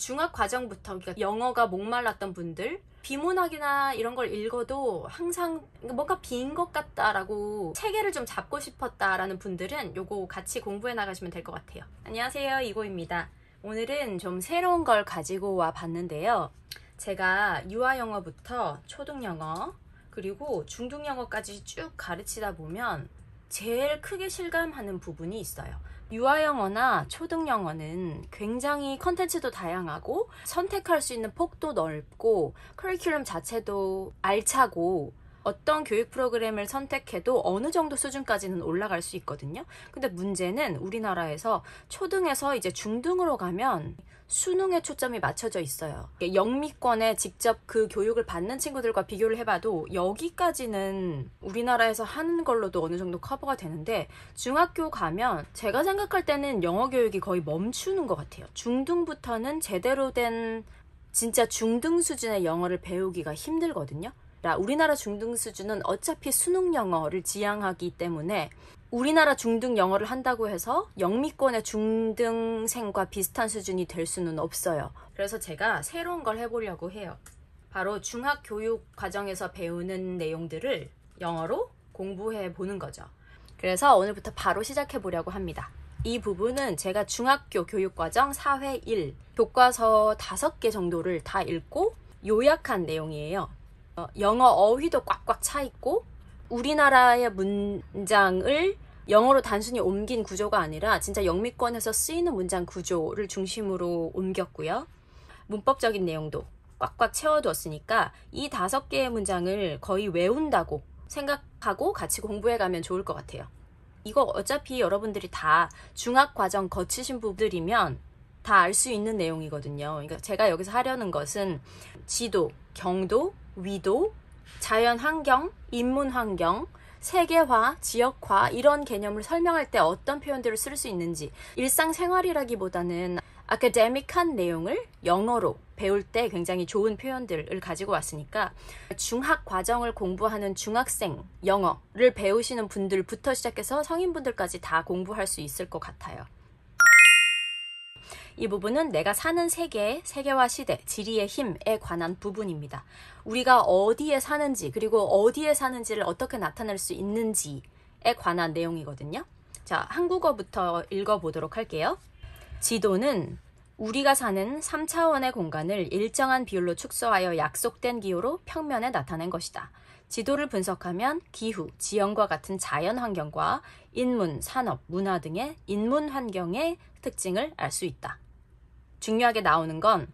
중학 과정부터 그러니까 영어가 목말랐던 분들, 비문학이나 이런 걸 읽어도 항상 뭔가 빈 것 같다라고 체계를 좀 잡고 싶었다라는 분들은 요거 같이 공부해 나가시면 될 것 같아요. 안녕하세요, 이고입니다. 오늘은 좀 새로운 걸 가지고 와 봤는데요. 제가 유아영어부터 초등영어 그리고 중등영어까지 쭉 가르치다 보면 제일 크게 실감하는 부분이 있어요. 유아영어나 초등영어는 굉장히 컨텐츠도 다양하고 선택할 수 있는 폭도 넓고 커리큘럼 자체도 알차고 어떤 교육 프로그램을 선택해도 어느 정도 수준까지는 올라갈 수 있거든요. 근데 문제는 우리나라에서 초등에서 이제 중등으로 가면 수능에 초점이 맞춰져 있어요. 영미권에 직접 그 교육을 받는 친구들과 비교를 해봐도 여기까지는 우리나라에서 하는 걸로도 어느 정도 커버가 되는데 중학교 가면 제가 생각할 때는 영어 교육이 거의 멈추는 것 같아요. 중등부터는 제대로 된 진짜 중등 수준의 영어를 배우기가 힘들거든요. 우리나라 중등 수준은 어차피 수능 영어를 지향하기 때문에 우리나라 중등 영어를 한다고 해서 영미권의 중등생과 비슷한 수준이 될 수는 없어요. 그래서 제가 새로운 걸 해보려고 해요. 바로 중학 교육 과정에서 배우는 내용들을 영어로 공부해 보는 거죠. 그래서 오늘부터 바로 시작해 보려고 합니다. 이 부분은 제가 중학교 교육과정 4회 1 교과서 5개 정도를 다 읽고 요약한 내용이에요. 영어 어휘도 꽉꽉 차 있고 우리나라의 문장을 영어로 단순히 옮긴 구조가 아니라 진짜 영미권에서 쓰이는 문장 구조를 중심으로 옮겼고요. 문법적인 내용도 꽉꽉 채워두었으니까 이 5개의 문장을 거의 외운다고 생각하고 같이 공부해가면 좋을 것 같아요. 이거 어차피 여러분들이 다 중학 과정 거치신 분들이면 다 알 수 있는 내용이거든요. 그러니까 제가 여기서 하려는 것은 지도, 경도, 위도, 자연환경, 인문환경, 세계화, 지역화 이런 개념을 설명할 때 어떤 표현들을 쓸 수 있는지 일상생활이라기보다는 아카데믹한 내용을 영어로 배울 때 굉장히 좋은 표현들을 가지고 왔으니까 중학 과정을 공부하는 중학생 영어를 배우시는 분들부터 시작해서 성인분들까지 다 공부할 수 있을 것 같아요. 이 부분은 내가 사는 세계, 세계화 시대, 지리의 힘에 관한 부분입니다. 우리가 어디에 사는지 그리고 어디에 사는지를 어떻게 나타낼 수 있는지에 관한 내용이거든요. 자, 한국어부터 읽어보도록 할게요. 지도는 우리가 사는 3차원의 공간을 일정한 비율로 축소하여 약속된 기호로 평면에 나타낸 것이다. 지도를 분석하면 기후, 지형과 같은 자연 환경과 인문, 산업, 문화 등의 인문 환경의 특징을 알 수 있다. 중요하게 나오는 건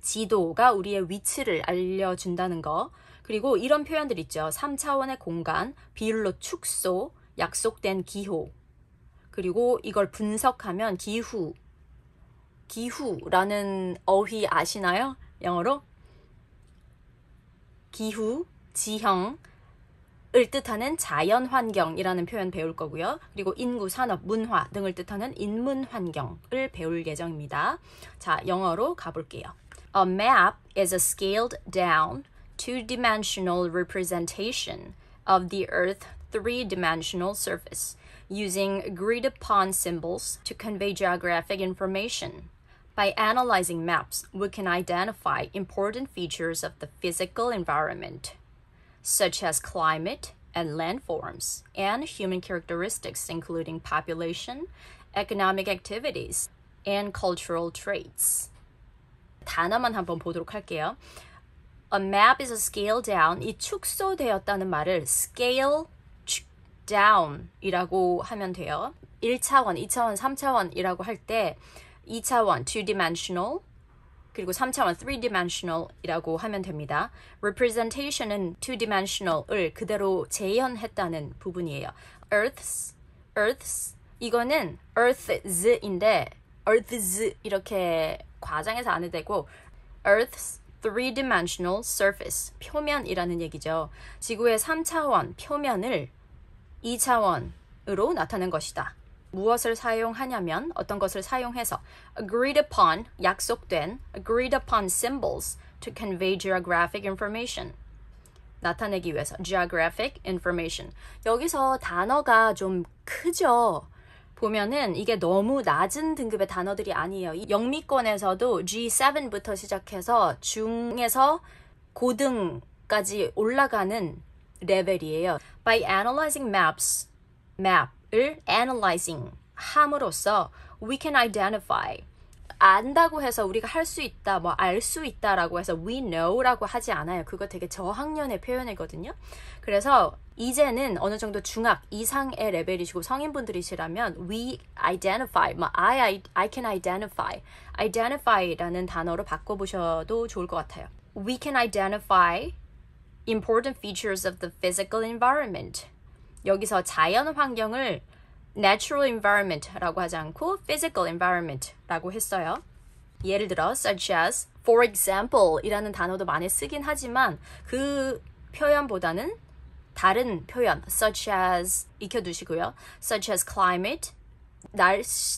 지도가 우리의 위치를 알려준다는 거, 그리고 이런 표현들 있죠. 3차원의 공간, 비율로 축소, 약속된 기호, 그리고 이걸 분석하면 기후라는 어휘 아시나요? 영어로? 기후, 지형을 뜻하는 자연환경이라는 표현 배울 거고요. 그리고 인구, 산업, 문화 등을 뜻하는 인문환경을 배울 예정입니다. 자, 영어로 가볼게요. A map is a scaled down two-dimensional representation of the Earth's three-dimensional surface using agreed-upon symbols to convey geographic information. By analyzing maps, we can identify important features of the physical environment, such as climate and landforms, and human characteristics including population, economic activities, and cultural traits. 단어만 한번 보도록 할게요. A map is a scale down. 이 축소되었다는 말을 scale down 이라고 하면 돼요. 1차원, 2차원, 3차원이라고 할 때 2차원, two-dimensional, 그리고 3차원, three-dimensional이라고 하면 됩니다. representation은 two-dimensional을 그대로 재현했다는 부분이에요. earths, 이거는 earths인데 earths 이렇게 과장해서 안 해도 되고 earth's three-dimensional surface, 표면이라는 얘기죠. 지구의 3차원 표면을 2차원으로 나타낸 것이다. 무엇을 사용하냐면 어떤 것을 사용해서 agreed upon, 약속된 agreed upon symbols to convey geographic information, 나타내기 위해서 geographic information. 여기서 단어가 좀 크죠. 보면은 이게 너무 낮은 등급의 단어들이 아니에요. 영미권에서도 G7부터 시작해서 중에서 고등까지 올라가는 레벨이에요. By analyzing maps, map을 analyzing 함으로써 we can identify. 안다고 해서 우리가 할 수 있다, 뭐 알 수 있다라고 해서 we know라고 하지 않아요. 그거 되게 저학년의 표현이거든요. 그래서 이제는 어느 정도 중학 이상의 레벨이시고 성인분들이시라면 we identify, 뭐 I can identify, identify라는 단어로 바꿔보셔도 좋을 것 같아요. We can identify important features of the physical environment. 여기서 자연 환경을 natural environment라고 하지 않고 physical environment라고 했어요. 예를 들어 such as, for example 이라는 단어도 많이 쓰긴 하지만 그 표현보다는 다른 표현 such as 익혀두시고요. such as climate,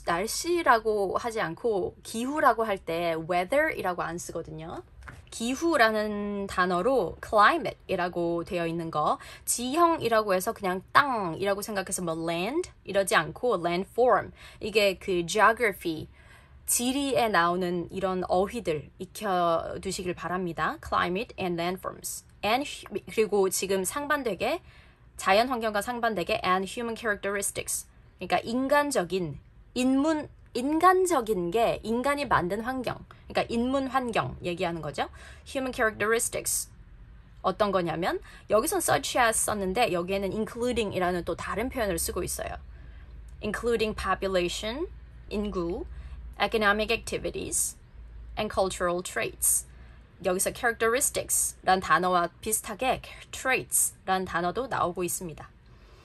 날씨라고 하지 않고 기후라고 할 때 weather이라고 안 쓰거든요. 기후라는 단어로 climate이라고 되어 있는 거, 지형이라고 해서 그냥 땅이라고 생각해서 뭐 land 이러지 않고 landform, 이게 그 geography, 지리에 나오는 이런 어휘들 익혀두시길 바랍니다. climate and landforms. 그리고 지금 상반되게 자연 환경과 상반되게 and human characteristics, 그러니까 인간적인 게 인간이 만든 환경, 그러니까 인문 환경 얘기하는 거죠. Human characteristics 어떤 거냐면 여기선 such as 썼는데 여기에는 including이라는 또 다른 표현을 쓰고 있어요. including population, 인구, economic activities, and cultural traits. 여기서 characteristics란 단어와 비슷하게 traits란 단어도 나오고 있습니다.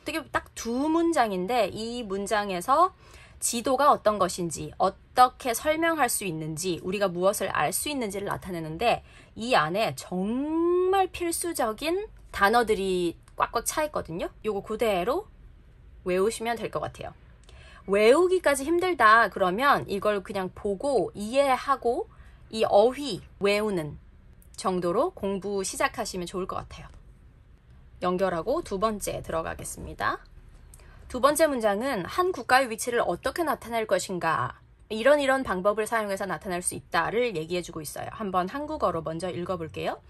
되게 딱 두 문장인데 이 문장에서 지도가 어떤 것인지, 어떻게 설명할 수 있는지, 우리가 무엇을 알 수 있는지를 나타내는데 이 안에 정말 필수적인 단어들이 꽉꽉 차 있거든요. 요거 그대로 외우시면 될 것 같아요. 외우기까지 힘들다 그러면 이걸 그냥 보고 이해하고 이 어휘 외우는 정도로 공부 시작하시면 좋을 것 같아요. 연결하고 두 번째 들어가겠습니다. 두 번째 문장은 한 국가의 위치를 어떻게 나타낼 것인가, 이런 방법을 사용해서 나타낼 수 있다를 얘기해주고 있어요. 한번 한국어로 먼저 읽어볼게요.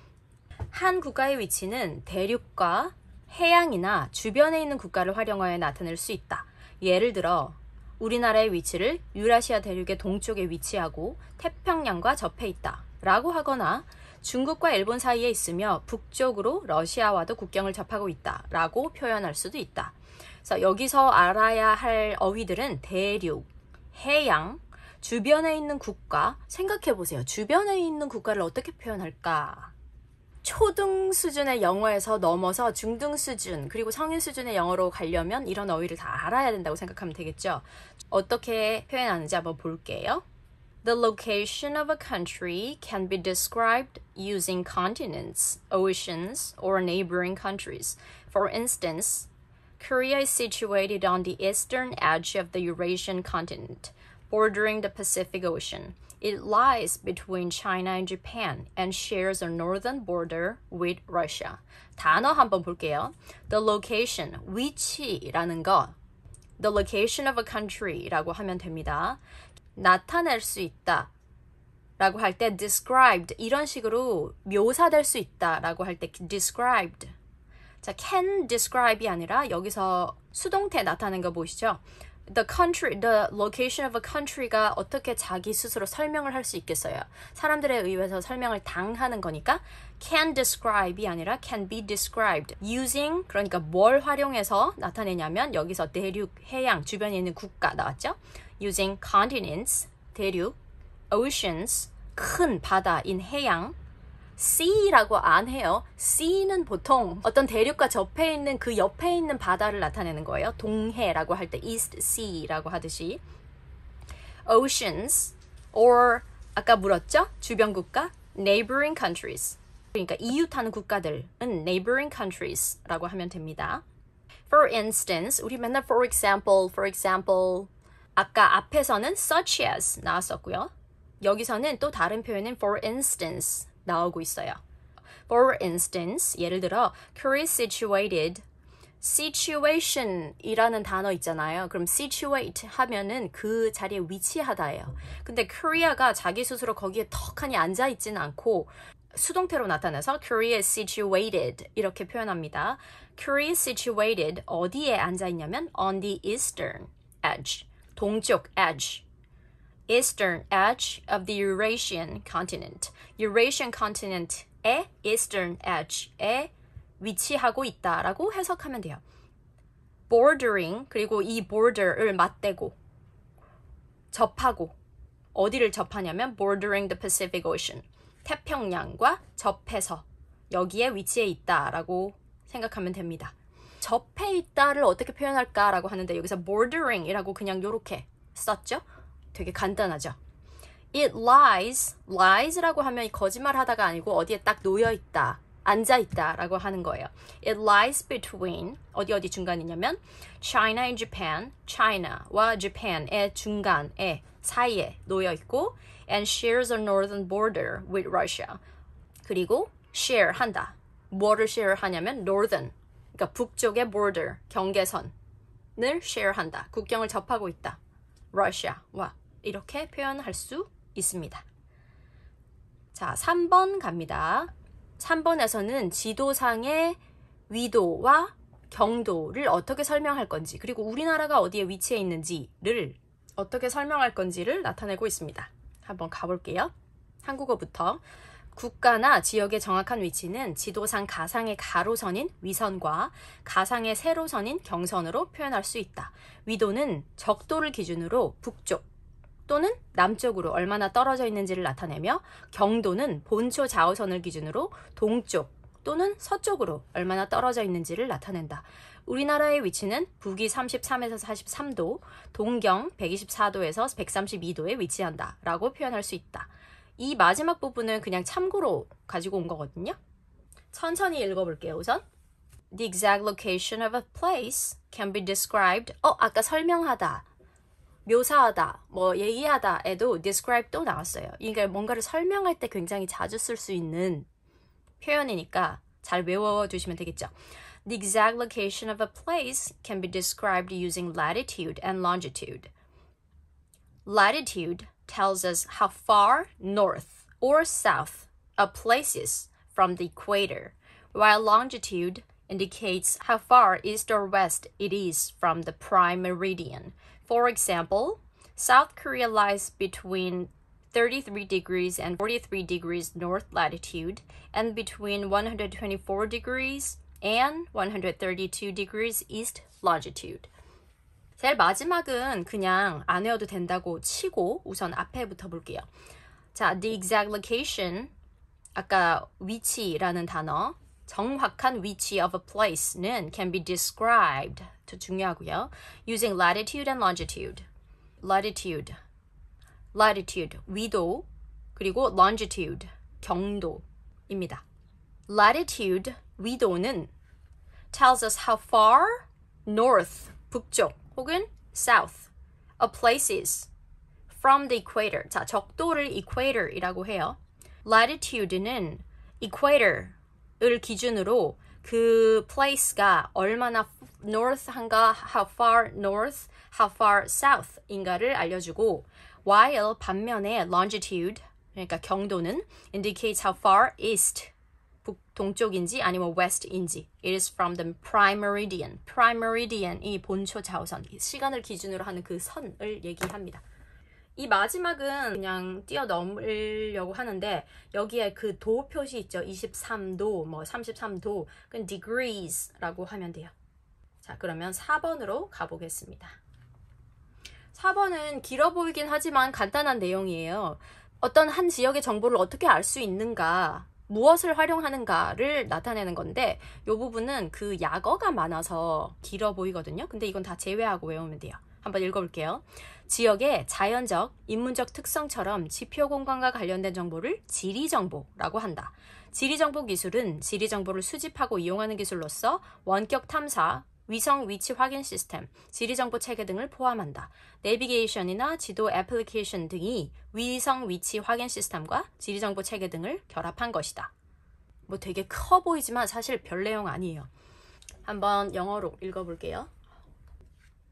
한 국가의 위치는 대륙과 해양이나 주변에 있는 국가를 활용하여 나타낼 수 있다. 예를 들어 우리나라의 위치를 유라시아 대륙의 동쪽에 위치하고 태평양과 접해 있다 라고 하거나 중국과 일본 사이에 있으며 북쪽으로 러시아와도 국경을 접하고 있다 라고 표현할 수도 있다. 그래서 여기서 알아야 할 어휘들은 대륙, 해양, 주변에 있는 국가. 생각해 보세요. 주변에 있는 국가를 어떻게 표현할까? 초등 수준의 영어에서 넘어서 중등 수준, 그리고 성인 수준의 영어로 가려면 이런 어휘를 다 알아야 된다고 생각하면 되겠죠. 어떻게 표현하는지 한번 볼게요. The location of a country can be described using continents, oceans, or neighboring countries. For instance, Korea is situated on the eastern edge of the Eurasian continent, bordering the Pacific Ocean. It lies between China and Japan and shares a northern border with Russia. 단어 한번 볼게요. The location, 위치라는 거. The location of a country라고 하면 됩니다. 나타낼 수 있다 라고 할 때 described, 이런 식으로 묘사될 수 있다 라고 할 때 described. 자, can describe이 아니라 여기서 수동태 나타낸 거 보이시죠? The location of a country가 어떻게 자기 스스로 설명을 할 수 있겠어요? 사람들에 의해서 설명을 당하는 거니까 can describe이 아니라 can be described. using, 그러니까 뭘 활용해서 나타내냐면 여기서 대륙, 해양, 주변에 있는 국가 나왔죠? using continents, 대륙, oceans, 큰 바다인 해양, sea라고 안 해요. sea는 보통 어떤 대륙과 접해 있는 그 옆에 있는 바다를 나타내는 거예요. 동해라고 할 때 east sea라고 하듯이. oceans, or 아까 물었죠? 주변 국가, neighboring countries. 그러니까 이웃하는 국가들은 neighboring countries라고 하면 됩니다. For instance, 우리 맨날 for example, 아까 앞에서는 such as 나왔었고요. 여기서는 또 다른 표현은 for instance 나오고 있어요. For instance, 예를 들어 Korea is situation이라는 단어 있잖아요. 그럼 situate 하면은 그 자리에 위치하다예요. 근데 Korea가 자기 스스로 거기에 턱하니 앉아있지는 않고 수동태로 나타나서 Korea is situated 이렇게 표현합니다. Korea is situated 어디에 앉아있냐면 on the eastern edge, 동쪽 edge. Eastern edge of the Eurasian continent. Eurasian continent의 eastern edge에 위치하고 있다라고 해석하면 돼요. bordering, 그리고 이 border를 맞대고 접하고 어디를 접하냐면 bordering the Pacific Ocean. 태평양과 접해서 여기에 위치해 있다라고 생각하면 됩니다. 접해 있다를 어떻게 표현할까라고 하는데 여기서 bordering이라고 그냥 요렇게 썼죠? 되게 간단하죠? It lies라고 하면 거짓말하다가 아니고 어디에 딱 놓여있다, 앉아있다라고 하는 거예요. It lies between 어디 중간이냐면 China and Japan, China와 Japan의 중간에 사이에 놓여있고 and shares a northern border with Russia. 그리고 share 한다. 뭐를 share 하냐면 northern, 그러니까 북쪽의 border, 경계선을 share 한다. 국경을 접하고 있다. Russia와 이렇게 표현할 수 있습니다. 자, 3번 갑니다. 3번에서는 지도상의 위도와 경도를 어떻게 설명할 건지, 그리고 우리나라가 어디에 위치해 있는지를 어떻게 설명할 건지를 나타내고 있습니다. 한번 가볼게요. 한국어부터. 국가나 지역의 정확한 위치는 지도상 가상의 가로선인 위선과 가상의 세로선인 경선으로 표현할 수 있다. 위도는 적도를 기준으로 북쪽 또는 남쪽으로 얼마나 떨어져 있는지를 나타내며 경도는 본초 좌우선을 기준으로 동쪽 또는 서쪽으로 얼마나 떨어져 있는지를 나타낸다. 우리나라의 위치는 북위 33에서 43도, 동경 124도에서 132도에 위치한다 라고 표현할 수 있다. 이 마지막 부분은 그냥 참고로 가지고 온 거거든요. 천천히 읽어볼게요. 우선 The exact location of a place can be described. 아까 설명하다, 묘사하다, 뭐 얘기하다에도 describe 또 나왔어요. 이게 뭔가를 설명할 때 굉장히 자주 쓸 수 있는 표현이니까 잘 외워두시면 되겠죠. The exact location of a place can be described using latitude and longitude. Latitude tells us how far north or south a place is from the equator, while longitude indicates how far east or west it is from the prime meridian. For example, South Korea lies between 33 degrees and 43 degrees north latitude and between 124 degrees and 132 degrees east longitude. 제일 마지막은 그냥 안 외워도 된다고 치고 우선 앞에부터 볼게요. 자, the exact location, 아까 위치라는 단어, 정확한 위치 of a place는 can be described, 더 중요하고요. using latitude and longitude. latitude, 위도, 그리고 longitude, 경도입니다. latitude, 위도는 tells us how far north, 북쪽, 혹은 south, a place is from the equator. 자, 적도를 equator이라고 해요. latitude는 equator을 기준으로 그 place가 얼마나 north한가, how far north, how far south인가를 알려주고, while 반면에 longitude, 그러니까 경도는 indicates how far east, 동쪽인지 아니면 west인지. It is from the prime meridian. prime meridian이 본초 좌우선, 시간을 기준으로 하는 그 선을 얘기합니다. 이 마지막은 그냥 뛰어넘으려고 하는데 여기에 그 도 표시 있죠. 23도, 뭐 33도, 그건 degrees라고 하면 돼요. 자, 그러면 4번으로 가보겠습니다. 4번은 길어 보이긴 하지만 간단한 내용이에요. 어떤 한 지역의 정보를 어떻게 알 수 있는가, 무엇을 활용하는가를 나타내는 건데 이 부분은 그 약어가 많아서 길어 보이거든요. 근데 이건 다 제외하고 외우면 돼요. 한번 읽어볼게요. 지역의 자연적, 인문적 특성처럼 지표 공간과 관련된 정보를 지리정보라고 한다. 지리정보 기술은 지리정보를 수집하고 이용하는 기술로서 원격 탐사, 위성 위치 확인 시스템, 지리정보 체계 등을 포함한다. 내비게이션이나 지도 애플리케이션 등이 위성 위치 확인 시스템과 지리정보 체계 등을 결합한 것이다. 뭐 되게 커 보이지만 사실 별 내용 아니에요. 한번 영어로 읽어볼게요.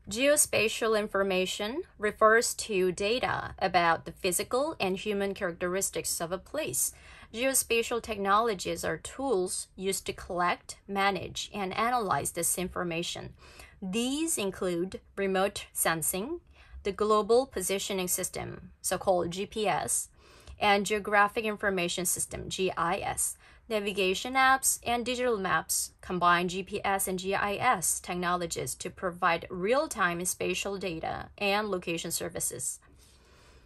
Geospatial information refers to data about the physical and human characteristics of a place. Geospatial technologies are tools used to collect, manage, and analyze this information. These include remote sensing, the Global Positioning System, so-called GPS, and Geographic Information System, GIS. Navigation apps and digital maps combine GPS and GIS technologies to provide real-time spatial data and location services.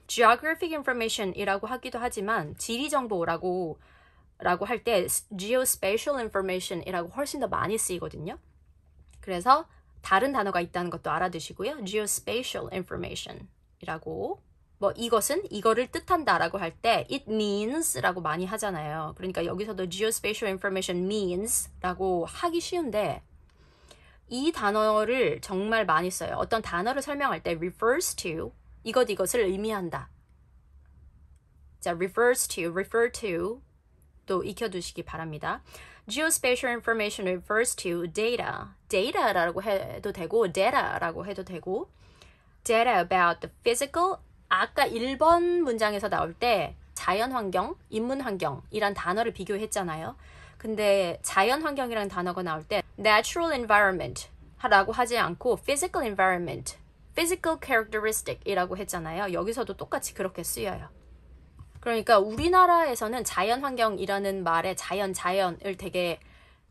Geographic information이라고 하기도 하지만 지리 정보라고 할 때 geospatial information이라고 훨씬 더 많이 쓰이거든요. 그래서 다른 단어가 있다는 것도 알아두시고요. geospatial information이라고 이것은 이거를 뜻한다라고 할 때 it means라고 많이 하잖아요. 그러니까 여기서도 geospatial information means라고 하기 쉬운데 이 단어를 정말 많이 써요. 어떤 단어를 설명할 때 refers to 이것을 의미한다. 자, refers to, refer to 또 익혀두시기 바랍니다. Geospatial information refers to data. data라고 해도 되고 data라고 해도 되고 data about the physical 아까 1번 문장에서 나올 때 자연환경, 인문환경이란 단어를 비교했잖아요. 근데 자연환경이라는 단어가 나올 때 natural environment 라고 하지 않고 physical environment, physical characteristic 이라고 했잖아요. 여기서도 똑같이 그렇게 쓰여요. 그러니까 우리나라에서는 자연환경이라는 말에 자연을 되게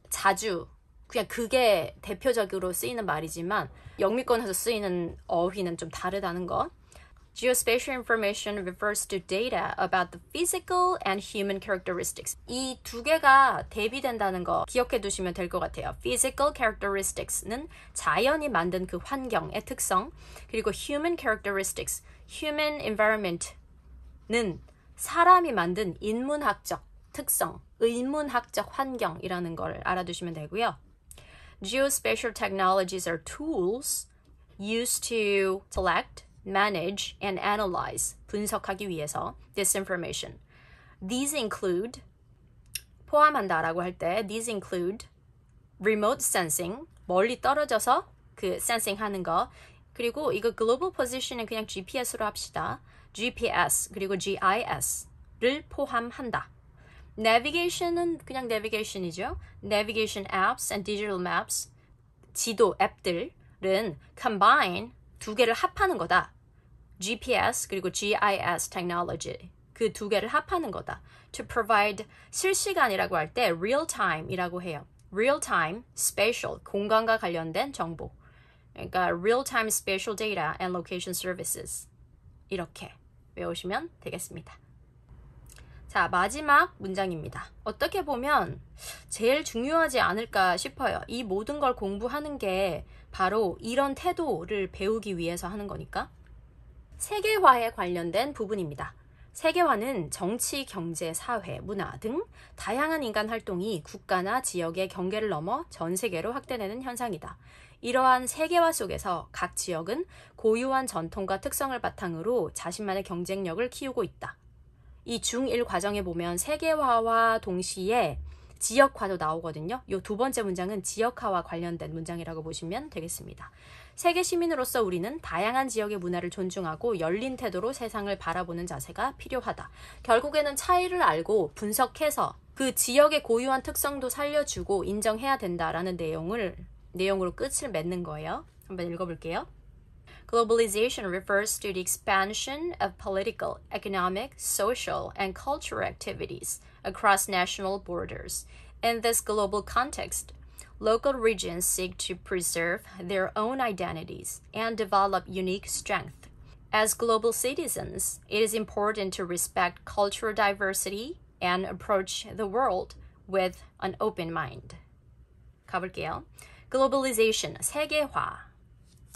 자주 그냥 그게 대표적으로 쓰이는 말이지만 영미권에서 쓰이는 어휘는 좀 다르다는 거. Geospatial information refers to data about the physical and human characteristics. 이 두 개가 대비된다는 거 기억해 두시면 될 것 같아요. Physical characteristics는 자연이 만든 그 환경의 특성, 그리고 human characteristics, human environment는 사람이 만든 인문학적 특성, 인문학적 환경이라는 걸 알아두시면 되고요. Geospatial technologies are tools used to select, manage, and analyze, 분석하기 위해서 this information. These include, 포함한다라고 할 때 these include remote sensing, 멀리 떨어져서 그 sensing 하는 거, 그리고 이거 global position은 그냥 GPS로 합시다. GPS 그리고 GIS를 포함한다. Navigation은 그냥 navigation이죠. Navigation apps and digital maps, 지도 앱들은 combine, 두 개를 합하는 거다. GPS 그리고 GIS technology, 그 두 개를 합하는 거다. To provide, 실시간이라고 할 때 real time이라고 해요. real time, spatial, 공간과 관련된 정보. 그러니까 real time spatial data and location services. 이렇게 외우시면 되겠습니다. 자, 마지막 문장입니다. 어떻게 보면 제일 중요하지 않을까 싶어요. 이 모든 걸 공부하는 게 바로 이런 태도를 배우기 위해서 하는 거니까. 세계화에 관련된 부분입니다. 세계화는 정치, 경제, 사회, 문화 등 다양한 인간 활동이 국가나 지역의 경계를 넘어 전 세계로 확대되는 현상이다. 이러한 세계화 속에서 각 지역은 고유한 전통과 특성을 바탕으로 자신만의 경쟁력을 키우고 있다. 이 중1 과정에 보면 세계화와 동시에 지역화도 나오거든요. 이 두 번째 문장은 지역화와 관련된 문장이라고 보시면 되겠습니다. 세계 시민으로서 우리는 다양한 지역의 문화를 존중하고 열린 태도로 세상을 바라보는 자세가 필요하다. 결국에는 차이를 알고 분석해서 그 지역의 고유한 특성도 살려주고 인정해야 된다라는 내용으로 끝을 맺는 거예요. 한번 읽어볼게요. Globalization refers to the expansion of political, economic, social, and cultural activities across national borders. In this global context, local regions seek to preserve their own identities and develop unique strength. As global citizens, it is important to respect cultural diversity and approach the world with an open mind. 가볼게요. Globalization, 세계화.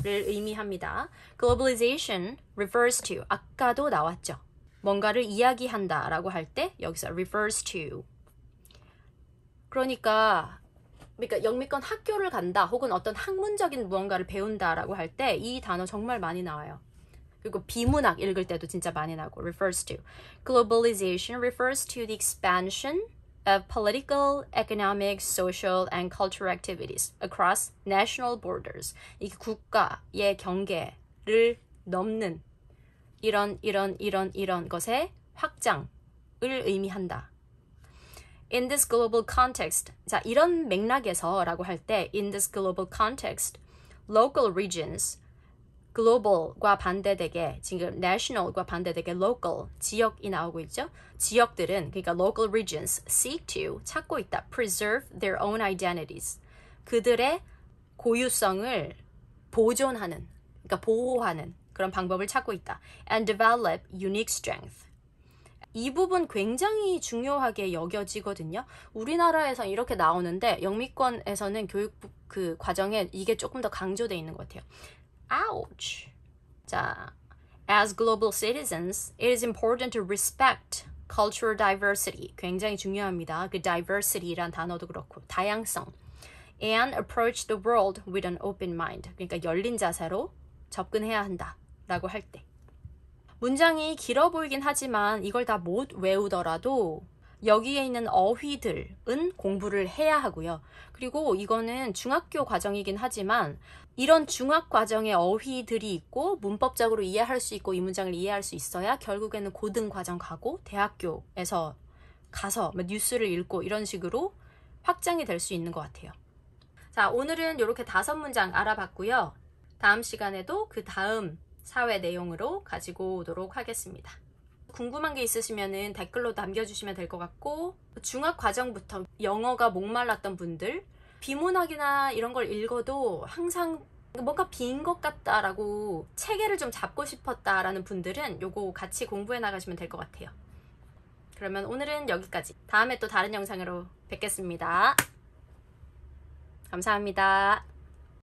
를 의미합니다. Globalization refers to, 아까도 나왔죠. 뭔가를 이야기한다 라고 할 때 여기서 refers to. 그러니까 영미권 학교를 간다 혹은 어떤 학문적인 무언가를 배운다 라고 할 때 이 단어 정말 많이 나와요. 그리고 비문학 읽을 때도 진짜 많이 나오고 refers to. Globalization refers to the expansion of political, economic, social, and cultural activities across national borders. 이게 국가의 경계를 넘는 이런 것의 확장을 의미한다. In this global context, 자, 이런 맥락에서라고 할 때 in this global context, local regions, global과 반대되게 지금 national과 반대되게 local, 지역이 나오고 있죠. 지역들은 그러니까 local regions seek to 찾고 있다. preserve their own identities. 그들의 고유성을 보존하는, 그러니까 보호하는 그런 방법을 찾고 있다. and develop unique strength. 이 부분 굉장히 중요하게 여겨지거든요. 우리나라에서 이렇게 나오는데 영미권에서는 교육부 그 과정에 이게 조금 더 강조되어 있는 것 같아요. Ouch. 자, as global citizens, it is important to respect cultural diversity. 굉장히 중요합니다. 그 diversity란 단어도 그렇고 다양성. And approach the world with an open mind. 그러니까 열린 자세로 접근해야 한다라고 할 때. 문장이 길어 보이긴 하지만 이걸 다 못 외우더라도 여기에 있는 어휘들은 공부를 해야 하고요. 그리고 이거는 중학교 과정이긴 하지만 이런 중학 과정의 어휘들이 있고 문법적으로 이해할 수 있고 이 문장을 이해할 수 있어야 결국에는 고등 과정 가고 대학교에서 가서 뉴스를 읽고 이런 식으로 확장이 될 수 있는 것 같아요. 자, 오늘은 이렇게 5문장 알아봤고요. 다음 시간에도 그 다음 사회 내용으로 가지고 오도록 하겠습니다. 궁금한 게 있으시면 댓글로 남겨주시면 될 것 같고 중학 과정부터 영어가 목말랐던 분들 비문학이나 이런 걸 읽어도 항상 뭔가 빈 것 같다라고 체계를 좀 잡고 싶었다라는 분들은 요거 같이 공부해 나가시면 될 것 같아요. 그러면 오늘은 여기까지. 다음에 또 다른 영상으로 뵙겠습니다. 감사합니다.